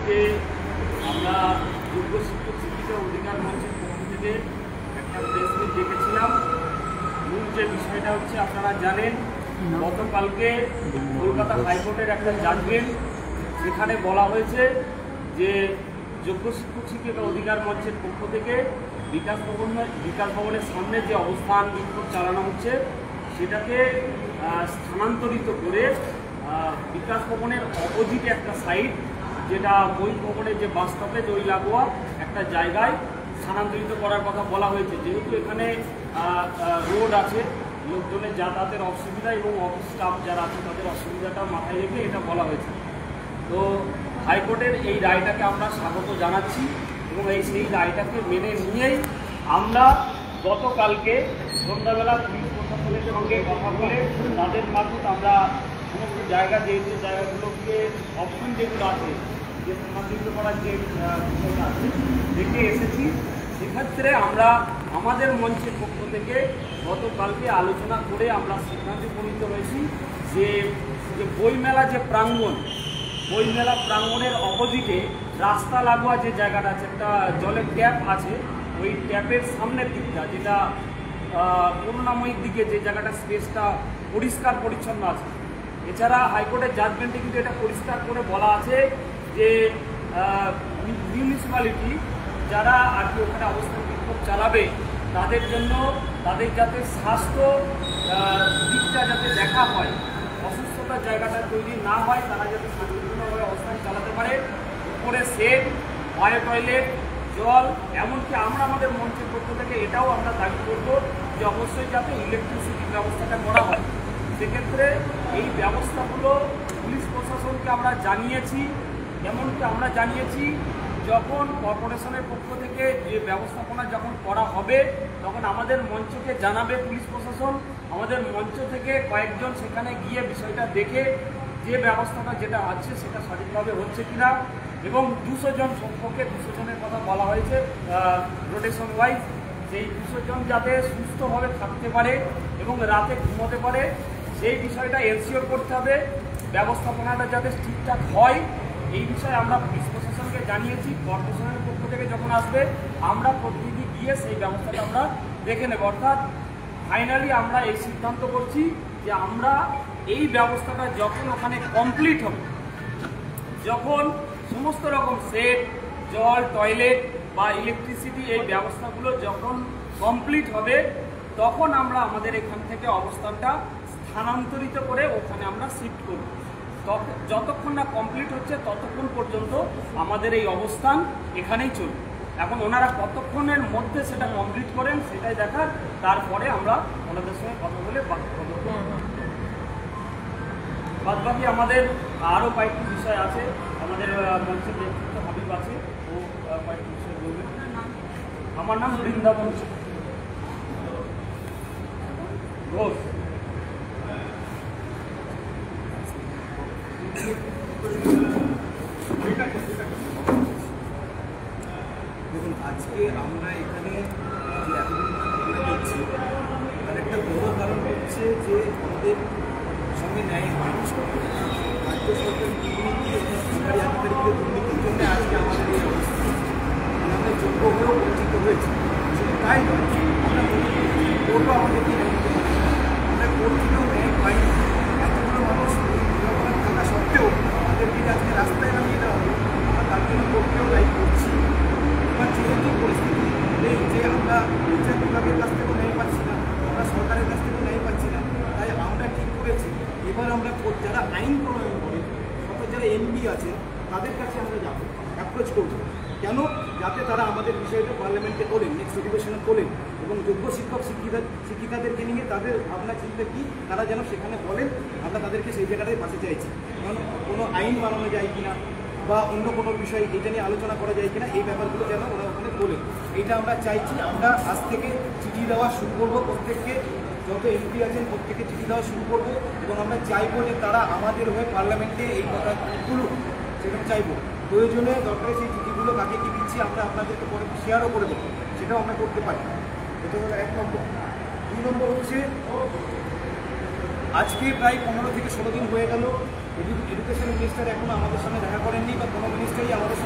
আজকে আমরা যোগ্য শিক্ষক শিক্ষিকা অধিকার মঞ্চের পক্ষ থেকে একটা প্রেস মিট ডেকেছিলাম। মূল যে বিষয়টা হচ্ছে আপনারা জানেন, গতকালকে কলকাতা হাইকোর্টের একটা জাজমেন্ট, সেখানে বলা হয়েছে যে যোগ্য শিক্ষক শিক্ষিকা অধিকার মঞ্চের পক্ষ থেকে বিকাশ ভবনের সামনে যে অবস্থান বিক্ষোভ চালানো হচ্ছে সেটাকে স্থানান্তরিত করে বিকাশ ভবনের অপোজিটে একটা সাইড, যেটা ওই ভবনের যে বাস স্টপেজ ওই লাগোয়া একটা জায়গায় স্থানান্তরিত করার কথা বলা হয়েছে। যেহেতু এখানে রোড আছে, লোকজনের যাতায়াতের অসুবিধা এবং অফিস স্টাফ যারা আছে তাদের অসুবিধাটা মাথায় রেখে এটা বলা হয়েছে। তো হাইকোর্টের এই রায়টাকে আমরা স্বাগত জানাচ্ছি এবং সেই রায়টাকে মেনে নিয়েই আমরা গতকালকে সন্ধ্যাবেলা পুলিশ প্রশাসনের সঙ্গে কথা বলে তাদের মারফত আমরা সমস্ত জায়গা যে জায়গাগুলোকে অপশন যেগুলো আছে যে স্থানান্তরিত করার যে বিষয়টা আছে দেখে এসেছি। সেক্ষেত্রে আমরা আমাদের মঞ্চের পক্ষ থেকে গতকালকে আলোচনা করে আমরা সিদ্ধান্তে উপনীত হয়েছি যে বইমেলা যে প্রাঙ্গণ, বইমেলা প্রাঙ্গণের অপোজিটে রাস্তা লাগোয়া যে জায়গাটা আছে, একটা জলের ট্যাপ আছে, ওই ট্যাপের সামনের দিকটা, যেটা করুণাময়ীর দিকে যে জায়গাটা স্পেসটা পরিষ্কার পরিচ্ছন্ন আছে। এছাড়া হাইকোর্টের জাজমেন্টে কিন্তু এটা পরিষ্কার করে বলা আছে যে মিউনিসিপ্যালিটি যারা আর কি ওখানে অবস্থান বিক্ষোভ চালাবে তাদের জন্য তাদের যাতে স্বাস্থ্য দিকটা যাতে দেখা হয়, অসুস্থতার জায়গাটা তৈরি না হয়, তারা যাতে শান্তিপূর্ণভাবে অবস্থান চালাতে পারে। উপরে সেট, বায়ো টয়লেট, জল, এমনকি আমরা আমাদের মঞ্চের পক্ষ থেকে এটাও আমরা দাবি করব যে অবশ্যই যাতে ইলেকট্রিসিটির ব্যবস্থাটা করা হয়। সেক্ষেত্রে এই ব্যবস্থাগুলো পুলিশ প্রশাসনকে আমরা জানিয়েছি, এমনকি আমরা জানিয়েছি যখন কর্পোরেশনের পক্ষ থেকে যে ব্যবস্থাপনা যখন করা হবে তখন আমাদের মঞ্চকে জানাবে পুলিশ প্রশাসন। আমাদের মঞ্চ থেকে কয়েকজন সেখানে গিয়ে বিষয়টা দেখে যে ব্যবস্থাটা যেটা আছে সেটা সঠিকভাবে হচ্ছে কিনা, এবং 200 জন সম্পর্কে 200 জনের কথা বলা হয়েছে রোটেশন ওয়াইজ, সেই 200 জন যাতে সুস্থভাবে থাকতে পারে এবং রাতে ঘুমোতে পারে সেই বিষয়টা এনশিওর করতে হবে। ব্যবস্থাপনাটা যাতে ঠিকঠাক হয় এই বিষয়ে আমরা পুলিশ প্রশাসনকে জানিয়েছি। কর্পোরেশনের পক্ষ থেকে যখন আসবে আমরা প্রতিনিধি গিয়ে সেই ব্যবস্থাটা আমরা দেখে নেব। অর্থাৎ ফাইনালি আমরা এই সিদ্ধান্ত করছি যে আমরা এই ব্যবস্থাটা যখন ওখানে কমপ্লিট হবে, যখন সমস্ত রকম সেট, জল, টয়লেট বা ইলেকট্রিসিটি এই ব্যবস্থাগুলো যখন কমপ্লিট হবে তখন আমরা আমাদের এখান থেকে অবস্থানটা স্থানান্তরিত করে ওখানে আমরা শিফট করব। যতক্ষণ না কমপ্লিট হচ্ছে ততক্ষণ পর্যন্ত আমাদের এই অবস্থান এখানেই চলবে। এখন ওনারা কতক্ষণের মধ্যে সেটা কমপ্লিট করেন সেটাই দেখার, তারপরে আমরা ওনাদের সঙ্গে কথা বলে বাদবাকি আমাদের আরও কয়েকটি বিষয় আছে। আমাদের মঞ্চের নেতৃত্ব হাবিব আছে, ও কয়েকটি বিষয় বলবে। আমার নাম বৃন্দাবন ঘোষ। দেখুন, আজকে আমরা এখানে যে এতদিন দেখছি তার একটা বড় কারণ হচ্ছে যে আমাদের সঙ্গে ন্যায় হয়নি। রাজ্য সরকার দুর্নীতি এবং সরকারি আধিকারিকদের দুর্নীতির জন্য আজকে আমাদের এই অবস্থা। আমরা যোগ্য হয়েও বঞ্চিত হয়েছি। শুধু তাই নয়, আমরা কোর্টও আমাদেরকে ন্যায় দিতে পারি, আমরা কোর্ট থেকেও ন্যায় পাইনি। এতগুলো মানুষ থাকা সত্ত্বেও তাদেরকে আজকে রাস্তায় নামিয়ে দেওয়া হবে, আমরা তার জন্য কোর্টকেও দায়ী করছি। এবার যেহেতু পরিস্থিতি নেই যে আমরা বিচার বিভাগের কাছ থেকেও ন্যায় পাচ্ছি না, আমরা সরকারের কাছ থেকেও ন্যায় পাচ্ছি না, তাই আমরা ঠিক করেছি এবার আমরা যারা আইন প্রণয়ন করে অর্থাৎ যারা এমপি আছে তাদের কাছে আমরা যাবো, অ্যাপ্রোচ করবো। কেন? যাতে তারা আমাদের বিষয়টা পার্লামেন্টে তোলেন, নেক্সট অধিবেশনে তোলেন এবং যোগ্য শিক্ষক শিক্ষিকাদেরকে নিয়ে তাদের ভাবনা চিন্তা কী তারা যেন সেখানে বলেন। আমরা তাদেরকে সেই জায়গাটায় পাশে চাইছি। কারণ কোনো আইন বানানো যায় কিনা বা অন্য কোনো বিষয় এটা নিয়ে আলোচনা করা যায় কিনা এই ব্যাপারগুলো যেন ওরা ওখানে তোলেন, এইটা আমরা চাইছি। আমরা আজ থেকে চিঠি দেওয়া শুরু করবো, প্রত্যেককে যত এমপি আছেন প্রত্যেককে চিঠি দেওয়া শুরু করবো এবং আমরা চাইবো যে তারা আমাদের হয়ে পার্লামেন্টে এই কথা তুলুক, সেটা চাইবো। প্রয়োজনে দরকারে সেই চিঠিগুলো কাকে কী দিচ্ছি আমরা আপনাদেরকে পরে শেয়ারও করে দেবো, সেটাও আমরা করতে পারি। এটা হলো 1 নম্বর। 2 নম্বর হচ্ছে আজকে প্রায় 15 থেকে 16 দিন হয়ে গেল এডুকেশন মিনিস্টার এখনো আমাদের সঙ্গে দেখা করেননি বা কোনো মিনিস্টারই আমাদের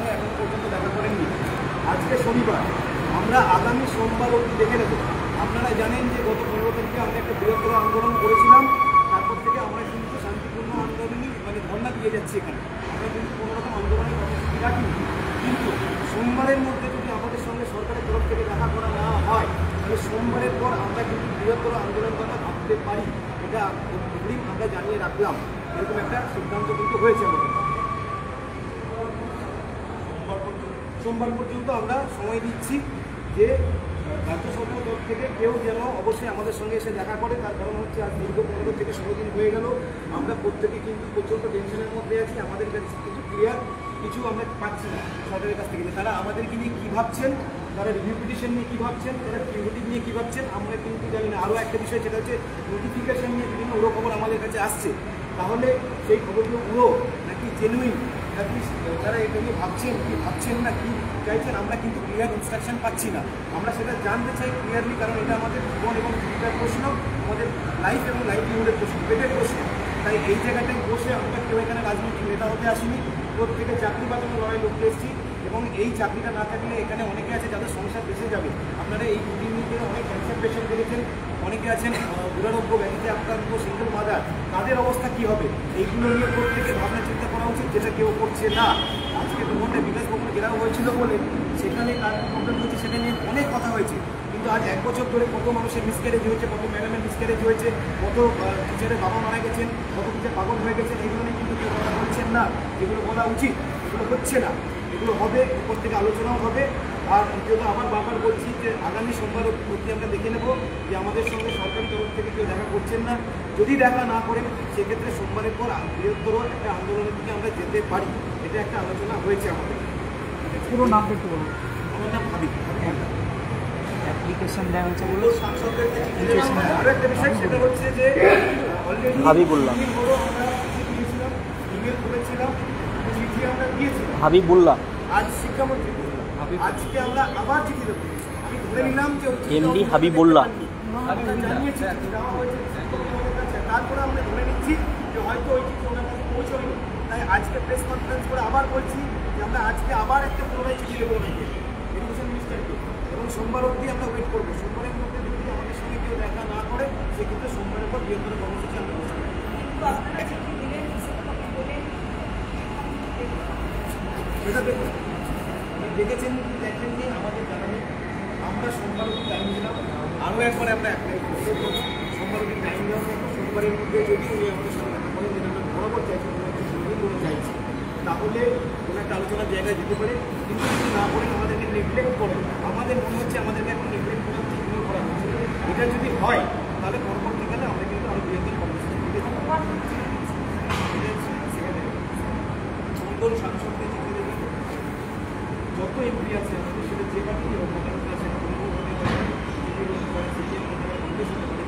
শনিবার, আমরা আগামী সোমবার অবধি দেখে নেব। আপনারা জানেন যে গত 15 তারিখে আমরা একটা বৃহত্তর আন্দোলন করেছিলাম, তারপর থেকে আমরা কিন্তু শান্তিপূর্ণ আন্দোলনই ধর্ণা দিয়ে যাচ্ছি এখানে। আমরা কিন্তু কোনো রকম আন্দোলনের কর্মসূচি রাখিনি, কিন্তু সোমবারের মধ্যে যদি আমাদের সঙ্গে সরকারের তরফ থেকে দেখা করা না হয়, তাহলে সোমবারের পর আমরা কিন্তু বৃহত্তর আন্দোলন কথা ভাবতে পারি। এটা অগ্রিম আমরা জানিয়ে রাখলাম, এরকম একটা সিদ্ধান্ত কিন্তু হয়েছে আমাদের। সোমবার পর্যন্ত আমরা সময় দিচ্ছি যে রাজ্য সরকারের তরফ থেকে কেউ যেন অবশ্যই আমাদের সঙ্গে এসে দেখা করে। তার কারণ হচ্ছে আজ দীর্ঘ 15 থেকে 16 দিন হয়ে গেল, আমরা প্রত্যেকে কিন্তু প্রচণ্ড টেনশনের মধ্যে আছি। আমাদের কাছে কিছু ক্লিয়ার কিছু আমরা পাচ্ছি না সরকারের কাছ থেকে। তারা আমাদেরকে নিয়ে কী ভাবছেন, তারা রিভিউ পিটিশন নিয়ে কী ভাবছেন, তারা কিউরিটি নিয়ে কী ভাবছেন, আমরা কিন্তু জানি না। আরও একটা বিষয় সেটা হচ্ছে নোটিফিকেশন নিয়ে বিভিন্ন উড়ো খবর আমাদের কাছে আসছে। তাহলে সেই খবরগুলো উড়ো নাকি জেনুইন, নাকি তারা এটা নিয়ে ভাবছেন কি ভাবছেন না কি চাইছেন, আমরা কিন্তু ক্লিয়ার ইনস্ট্রাকশন পাচ্ছি না। আমরা সেটা জানতে চাই ক্লিয়ারলি, কারণ এটা আমাদের জীবন এবং জীবিকার প্রশ্ন, আমাদের লাইফ এবং লাইভলিহুডের প্রশ্ন, পেটের প্রশ্ন। তাই এই জায়গাটায় বসে আমরা কেউ এখানে রাজনৈতিক নেতা হতে আসিনি, প্রত্যেকে চাকরি বাঁচানো লড়াই লড়তে এসেছি। এবং এই চাকরিটা না থাকলে এখানে অনেকে আছে যাদের সংসার বেঁচে যাবে। আপনারা এই দুদিন নিয়ে অনেক ক্যান্সার পেশেন্ট দেখেছেন, অনেকে আছেন দুরারোগ্য ব্যাধিতে আক্রান্ত সিঙ্গেল মাদার, তাদের অবস্থা কী হবে, এইগুলো নিয়ে প্রত্যেকে ভাবনা চিন্তা করা উচিত, যেটা কেউ করছে না। আজকে দুঘন্টা বিকাশ ভবনে ঘেরাও হয়েছিল বলে সেখানে কার প্রবলেম হয়েছে সেটা নিয়ে অনেক কথা হয়েছে, কিন্তু আজ 1 বছর ধরে কত মানুষের মিসক্যারেজ হয়েছে, কত ম্যাডামের মিসক্যারেজ হয়েছে, কত টিচারের বাবা মারা গেছেন, কত টিচার পাগল হয়ে গেছেন, এইগুলো নিয়ে কিন্তু কেউ কথা বলছেন না। যেগুলো বলা উচিত এগুলো হচ্ছে না, এগুলো হবে, উপর থেকে আলোচনাও হবে। আর দ্বিতীয়ত আবার বারবার বলছি যে আগামী সোমবার অবধি আমরা দেখে নেব যে আমাদের সঙ্গে সরকারি তরফ থেকে কেউ দেখা করছেন না। যদি দেখা না করেন সেক্ষেত্রে সোমবারের পর বৃহত্তর একটা আন্দোলনের দিকে আমরা যেতে পারি, এটা একটা আলোচনা হয়েছে আমাদের। পুরো নাম একটু বলুন। আমার নাম হাবিব। অ্যাপ্লিকেশন দেওয়া হয়েছে বলে সাংসদের আরও একটা বিষয় সেটা হচ্ছে যে অলরেডি হাবিবুল্লাহ আমরা চিঠি দিয়েছিলাম, ইমেল করেছিলাম, চিঠি আমরা দিয়েছিলাম হাবিবুল্লাহ আজ শিক্ষামন্ত্রী। আজকে আমরা আবার চিঠি দেবো। আমি ধরে নিলাম যে এমডি হাবিবুল্লাহ জানিয়েছি দেওয়া হয়েছে শিক্ষকদের কাছে, তারপরে আমরা ধরে নিচ্ছি যে হয়তো ওই চিঠি ওনার কাছে পৌঁছয়নি। তাই আজকে প্রেস কনফারেন্স করে আবার বলছি যে আমরা আজকে আবার একটা পুনরায় চিঠি দেবো ওনাকে, এডুকেশন মিনিস্টারকে, এবং সোমবার অবধি আমরা ওয়েট করবো। সোমবারের মধ্যে যদি আমাদের সঙ্গে কেউ দেখা না করে সেক্ষেত্রে সোমবারের পর বৃহত্তর কর্মসূচি আমরা বসে সেটা দেখুন। দেখেছেন দেখেন যে আমাদের জানাবেন, আমরা সোমবার অবধি টাইম দিলাম, আরও একবার আমরা অ্যাপ্লাই করবো। সোমবার অবধি টাইম দেওয়া থাকবে, সোমবারের মধ্যে যদি উনি আমাদের সঙ্গে দেখা করেন, যেটা আমরা বরাবর চাইছি, কোনো চাইছি, তাহলে কোনো একটা আলোচনার জায়গায় যেতে পারে। কিন্তু যদি না করেন আমাদেরকে নেগলেক্ট করে, আমাদের মনে হচ্ছে আমাদেরকে এখন নেগলেক্ট করা হচ্ছে, ইগনোর করা হচ্ছে। এটা যদি হয় তাহলে পরবর্তীকালে আমরা কিন্তু আরও বৃহত্তর কর্মসূচি দিতে সুন্দর সাংসদকে চিঠি দেবেন, যত এমপি আছে আমাদের সেটা যে পার্টি হোক,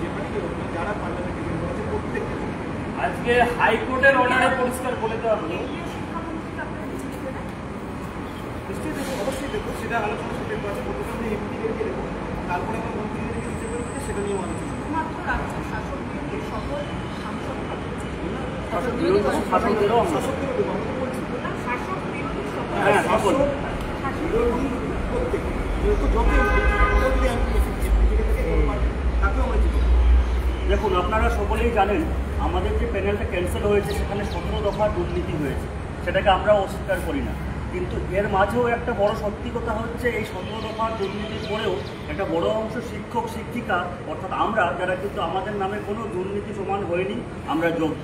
যে পার্টি হোক, যারা পার্লামেন্টে আছে প্রত্যেককে আজকে হাইকোর্টের অর্ডারে পরিষ্কার বলে দেওয়া হলো। নিশ্চয়ই দেখো, অবশ্যই দেখো, সেটা আলোচনা সেটা আছে। প্রথমে আমরা এমপিদেরকে দেবো, তারপরে আমরা মন্ত্রীদেরকে দিতে পারি, সেটা নিয়েও আলোচনা শাসকদেরও আমরা শাসকদেরও দেবো। আমরা বলছি হ্যাঁ সকল বিরোধী প্রত্যেকে যেহেতু যত তাকেও আমরা জিতে। দেখুন, আপনারা সকলেই জানেন আমাদের যে প্যানেলটা ক্যান্সেল হয়েছে সেখানে 17 দফা দুর্নীতি হয়েছে, সেটাকে আমরা অস্বীকার করি না। কিন্তু এর মাঝেও একটা বড় সত্যি কথা হচ্ছে, এই 17 দফার দুর্নীতির পরেও একটা বড় অংশ শিক্ষক শিক্ষিকা অর্থাৎ আমরা যারা কিন্তু আমাদের নামে কোনো দুর্নীতি প্রমাণ হয়নি, আমরা যোগ্য।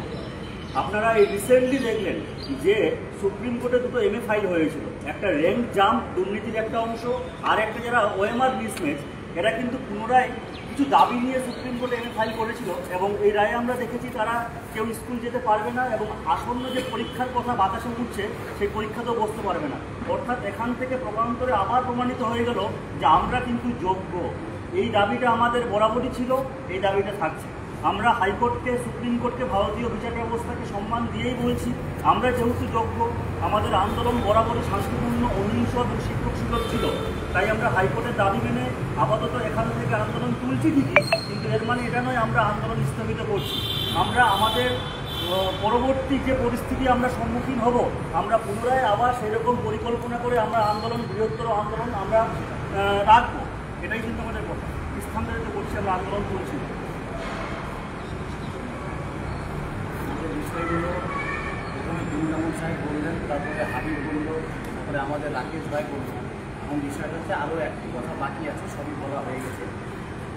আপনারা এই রিসেন্টলি দেখলেন যে সুপ্রিম কোর্টে 2টো MA ফাইল হয়েছিল, একটা র্যাঙ্ক জাম্প দুর্নীতির একটা অংশ, আর একটা যারা OMR মিসম্যাচ, এরা কিন্তু পুনরায় কিছু দাবি নিয়ে সুপ্রিম কোর্টে MA ফাইল করেছিল। এবং এই রায়ে আমরা দেখেছি তারা কেউ স্কুল যেতে পারবে না, এবং আসন্ন যে পরীক্ষার কথা বাতাসে উঠছে সেই পরীক্ষাতেও বসতে পারবে না। অর্থাৎ এখান থেকে প্রমাণান্তরে আবার প্রমাণিত হয়ে গেল যে আমরা কিন্তু যোগ্য। এই দাবিটা আমাদের বরাবরই ছিল, এই দাবিটা থাকছে। আমরা হাইকোর্টকে, সুপ্রিম কোর্টকে, ভারতীয় বিচার ব্যবস্থাকে সম্মান দিয়েই বলছি আমরা যেহেতু যোগ্য, আমাদের আন্দোলন বরাবরই শান্তিপূর্ণ, অহিংস এবং শিক্ষক সুলভ ছিল। তাই আমরা হাইকোর্টের দাবি মেনে আপাতত এখান থেকে আন্দোলন তুলছি ঠিকই, কিন্তু এর মানে এটা নয় আমরা আন্দোলন স্থগিত করছি। আমরা আমাদের পরবর্তী যে পরিস্থিতি আমরা সম্মুখীন হব, আমরা পুনরায় আবার সেরকম পরিকল্পনা করে আমরা আন্দোলন, বৃহত্তর আন্দোলন আমরা রাখবো। এটাই কিন্তু আমাদের কথা। স্থানান্তরিত করছি, আমরা আন্দোলন করছি। আমাদের বিষয়গুলো প্রথমে বৃন্দাবন সাহেব বললেন, তারপরে হাবিব বলল, তারপরে আমাদের রাকেশ ভাই বলল। এবং বিষয়টা হচ্ছে আরও একটি কথা বাকি আছে, সবই বলা হয়ে গেছে।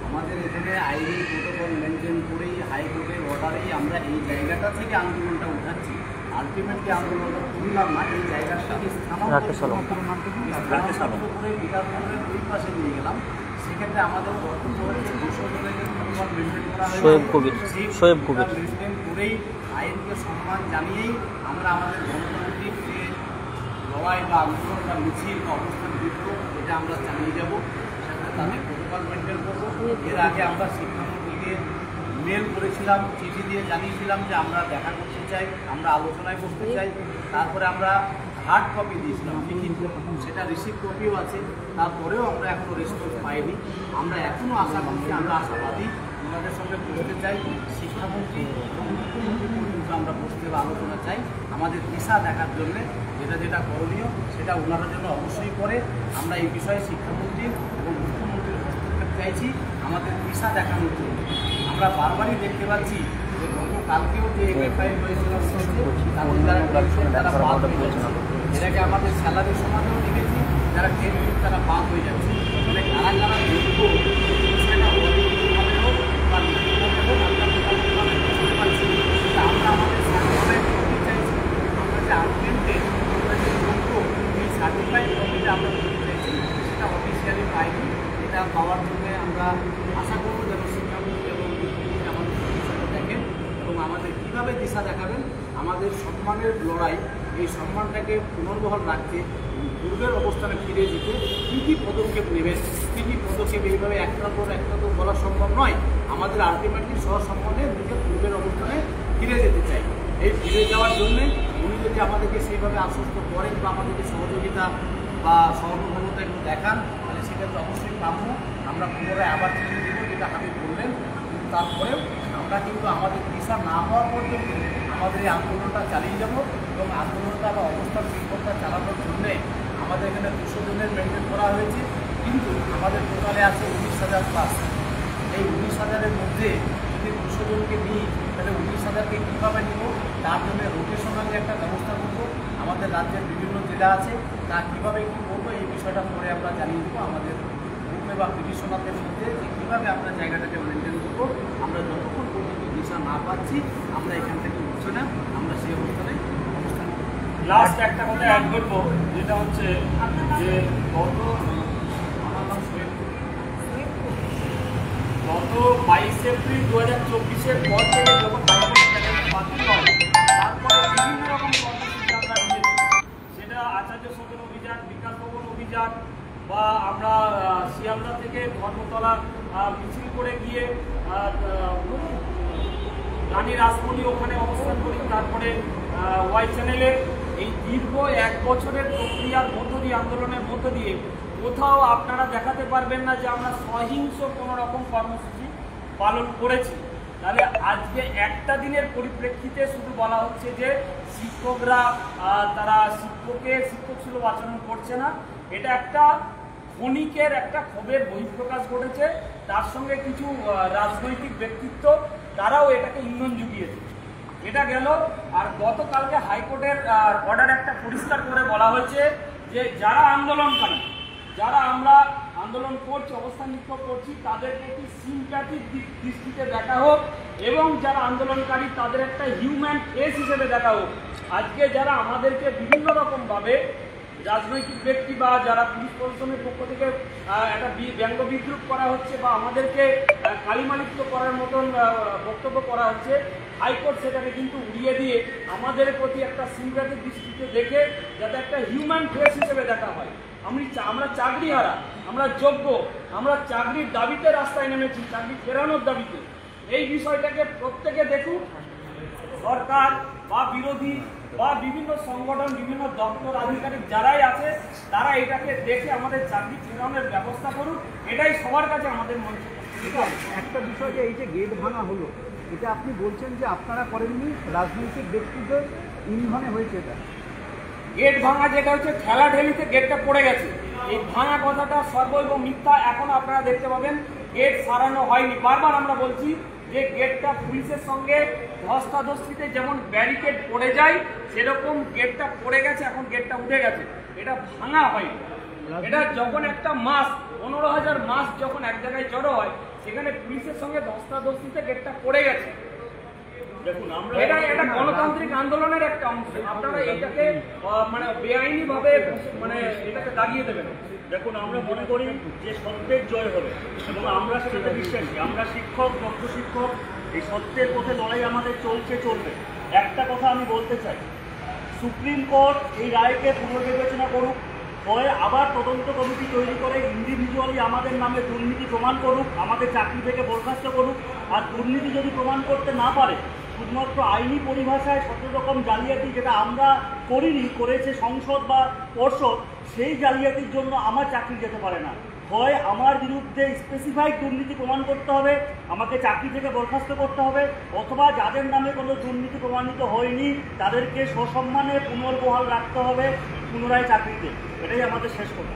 আমাদের এখানে আইনি প্রোটোকল মেনটেন করেই হাইকোর্টের অর্ডারেই আমরা এই জায়গাটা থেকে আন্দোলনটা উঠাচ্ছি। আলটিমেটলি আন্দোলনটা তুললাম না, এই জায়গাটা থেকে স্থানান্তর করে বিধানসভার দুই পাশে নিয়ে গেলাম। সেক্ষেত্রে আমাদের বক্তব্য হচ্ছে 200 জনের যে প্রোটোকল মেনটেন করা হয়েছে, শোয়েব কবির মেনটেন করেই আইনকে সম্মান জানিয়েই আমরা আমাদের গণতান্ত্রিক যে লড়াই বা আন্দোলন বা মিছিল বা অবস্থান বিক্ষোভ এটা আমরা চালিয়ে যাব। সেখানে তাদের প্রোটোকল মেনটেন করবো। এর আগে আমরা শিক্ষামন্ত্রীকে মেল করেছিলাম, চিঠি দিয়ে জানিয়েছিলাম যে আমরা দেখা করতে চাই, আমরা আলোচনায় বসতে চাই। তারপরে আমরা হার্ড কপি দিয়েছিলাম, সেটা রিসিভ কপিও আছে। তারপরেও আমরা এখনও রেসপন্স পাইনি। আমরা এখনও আশা করছি, আমরা আশাবাদী ওনাদের সঙ্গে বসতে চাই। শিক্ষামন্ত্রী এবং মুখ্যমন্ত্রী পর্যন্ত আমরা বসতে বা আলোচনা চাই আমাদের দিশা দেখার জন্যে। যেটা যেটা করণীয় সেটা ওনারা যেন অবশ্যই করে। আমরা এই বিষয়ে শিক্ষামন্ত্রী এবং মুখ্যমন্ত্রীর হস্তক্ষেপ চাইছি আমাদের দিশা দেখানোর জন্য। আমরা বারবারই দেখতে পাচ্ছি যে গতকালকেও যে এফআইআর হয়েছিল তারা বাদ হয়ে যাচ্ছে। এটাকে আমাদের স্যালারি সমাজেও দেখেছি, যারা ট্রেন তারা বাদ হয়ে যাচ্ছে। মানে কারা কারা যোগ্য সেটা অনেকভাবে হোক বা নির্দিষ্টভাবে হোক আমরা মোটামুটিভাবে বুঝতে পারছি। আমরা আমাদের সার্টিফাইড করতে চাইছি, আমরা যে আর্গুমেন্টেড আমরা যে যোগ্য এই সার্টিফাইড কপিটা আমরা করতে চাইছি, সেটা অফিসিয়ালি পাইনি। এটা পাওয়ার জন্য আমরা আশা করবো যেন শিক্ষামন্ত্রী এবং মুখ্যমন্ত্রী আমাদের বিষয়টা দেখেন এবং আমাদের কীভাবে দিশা দেখাবেন আমাদের সম্মানের লড়াই, এই সম্মানটাকে পুনর্বহাল রাখতে পূর্বের অবস্থানে ফিরে যেতে কী কী পদক্ষেপ নেবেন, কী কী পদক্ষেপ এইভাবে একটা পর একটা তো বলা সম্ভব নয়। আমাদের আলটিমেটলি সহসম্মতে নিজের পূর্বের অবস্থানে ফিরে যেতে চাই। এই ফিরে যাওয়ার জন্যে উনি যদি আমাদেরকে সেইভাবে আশ্বস্ত করেন বা আমাদেরকে সহযোগিতা বা সহযোগিতা একটু দেখান, তাহলে সেক্ষেত্রে অবশ্যই কাম্য আমরা পুনরায় আবার চিঠি দেব, যেটা আমি বললেন। কিন্তু তারপরেও আমরা কিন্তু আমাদের দিশা না পাওয়া পর্যন্ত আমাদের এই আন্দোলনটা চালিয়ে যাব এবং আন্দোলনটা বা অবস্থান বিক্ষোভটা চালানোর জন্যে আমাদের এখানে 200 জনের মেনটেন করা হয়েছে, কিন্তু আমাদের টোটালে আছে 19,000 প্লাস। এই 19,000-এর মধ্যে যদি 200 জনকে নিই, তাহলে 19,000-কে কীভাবে নিব, তার জন্য রোটেশনালি একটা ব্যবস্থা করব। আমাদের রাজ্যের বিভিন্ন জেলা আছে, তা কীভাবে কী করবো এই বিষয়টা পরে আমরা জানিয়ে দেবো আমাদের গ্রুপে বা পিটিশনারদের মধ্যে, যে কীভাবে আমরা জায়গাটাকে মেনটেন করবো। আমরা যতক্ষণ পর্যন্ত দিশা না পাচ্ছি আমরা এখান থেকে উঠছি না, আমরা সেই অবস্থানে অবস্থান করব। লাস্ট একটা কথা অ্যাড করবো, যেটা হচ্ছে যে গত 22 এপ্রিল 2024-এর পর থেকে যখন বাতিল হয়, তারপরে বিভিন্ন রকম কর্মসূচি আমরা নিয়েছি। সেটা আচার্য সদন অভিযান, বিকাশ ভবন অভিযান, বা আমরা শিয়ালদা থেকে ধর্মতলা মিছিল করে গিয়ে রানী রাসমণি ওখানে অবস্থান করি। তারপরে ওয়াই চ্যানেলে এই দীর্ঘ 1 বছরের প্রক্রিয়ার মধ্য দিয়ে, আন্দোলনের মধ্য দিয়ে কোথাও আপনারা দেখাতে পারবেন না যে আমরা সহিংস কোনো রকম কর্মসূচি পালন করেছি। তাহলে আজকে একটা দিনের পরিপ্রেক্ষিতে শুধু বলা হচ্ছে যে শিক্ষকরা তারা শিক্ষক সুলভ আচরণ করছে না। এটা একটা ক্ষণিকের একটা ক্ষোভের বহিঃপ্রকাশ ঘটেছে। তার সঙ্গে কিছু রাজনৈতিক ব্যক্তিত্ব তারাও এটাকে ইন্ধন জুগিয়েছে। এটা গেল। আর গতকালকে হাইকোর্টের অর্ডার একটা পরিষ্কার করে বলা হয়েছে যে যারা আন্দোলনকারী, যারা আমরা আন্দোলন করছি, অবস্থান বিক্ষোভ করছি, তাদের প্রতি সিম্প্যাথিক দৃষ্টিতে দেখা হোক এবং যারা আন্দোলনকারী তাদের একটা হিউম্যান ফেস হিসেবে দেখা হোক। আজকে যারা আমাদেরকে বিভিন্ন রকমভাবে রাজনৈতিক ব্যক্তি বা যারা পুলিশ প্রশাসনের পক্ষ থেকে একটা ব্যঙ্গ বিদ্রুপ করা হচ্ছে বা আমাদেরকে কালিমালিপ্ত করার মতন বক্তব্য করা হচ্ছে, হাইকোর্ট সেটাকে কিন্তু উড়িয়ে দিয়ে আমাদের প্রতি একটা সিম্প্যাথিক দৃষ্টিতে দেখে যাতে একটা হিউম্যান ফেস হিসেবে দেখা হয়। আমরা চাকরিহারা, আমরা যোগ্য, আমরা চাকরির দাবিতে রাস্তায় নেমেছি, চাকরি ফেরানোর দাবিতে। এই বিষয়টাকে প্রত্যেকে দেখুক, সরকার বা বিরোধী বা বিভিন্ন সংগঠন, বিভিন্ন দপ্তর আধিকারিক যারাই আছে তারা এটাকে দেখে আমাদের চাকরি ফেরানোর ব্যবস্থা করুক। এটাই সবার কাছে আমাদের মঞ্চ। একটা বিষয় যে এই যে গেট ভাঙা হলো, এটা আপনি বলছেন যে আপনারা করেননি, রাজনৈতিক ব্যক্তিদের ইন্ধনে হয়েছে এটা। গেট ভাঙা যেটা হচ্ছে ঠেলাঠেলিতে গেটটা পড়ে গেছে, এই ভাঙা কথাটা সর্ব এবং মিথ্যা। এখন আপনারা দেখতে পাবেন গেট সারানো হয়নি। বারবার আমরা বলছি যে গেটটা পুলিশের সঙ্গে ধস্তাধস্তিতে যেমন ব্যারিকেড পড়ে যায় সেরকম গেটটা পড়ে গেছে, এখন গেটটা উঠে গেছে, এটা ভাঙা হয়নি। এটা যখন একটা মাস 15,000 মাস যখন এক জায়গায় জড়ো হয় সেখানে পুলিশের সঙ্গে ধস্তাধস্তিতে গেটটা পড়ে গেছে। দেখুন আমরা এটা একটা গণতান্ত্রিক আন্দোলনের একটা অংশ, আপনারা এটাকে মানে বেআইনি ভাবে মানে এটাকে দাগিয়ে দেবেন। দেখুন আমরা মনে করি যে সত্যের জয় হবে এবং আমরা সেটাতে বিশ্বাসী। আমরা শিক্ষক, দক্ষ শিক্ষক, এই সত্যের পথে লড়াই আমাদের চলবে। একটা কথা আমি বলতে চাই, সুপ্রিম কোর্ট এই রায়কে পুনর্বিবেচনা করুক, হয় আবার তদন্ত কমিটি তৈরি করে ইন্ডিভিজুয়ালি আমাদের নামে দুর্নীতি প্রমাণ করুক, আমাদের চাকরি থেকে বরখাস্ত করুক। আর দুর্নীতি যদি প্রমাণ করতে না পারে, শুধুমাত্র আইনি পরিভাষায় 17 রকম জালিয়াতি যেটা আমরা করিনি, করেছে সংসদ বা পর্ষদ, সেই জালিয়াতির জন্য আমার চাকরি যেতে পারে না। হয় আমার বিরুদ্ধে স্পেসিফাইড দুর্নীতি প্রমাণ করতে হবে, আমাকে চাকরি থেকে বরখাস্ত করতে হবে, অথবা যাদের নামে কোনো দুর্নীতি প্রমাণিত হয়নি তাদেরকে সসম্মানে পুনর্বহাল রাখতে হবে পুনরায় চাকরিতে। এটাই আমাদের শেষ কথা।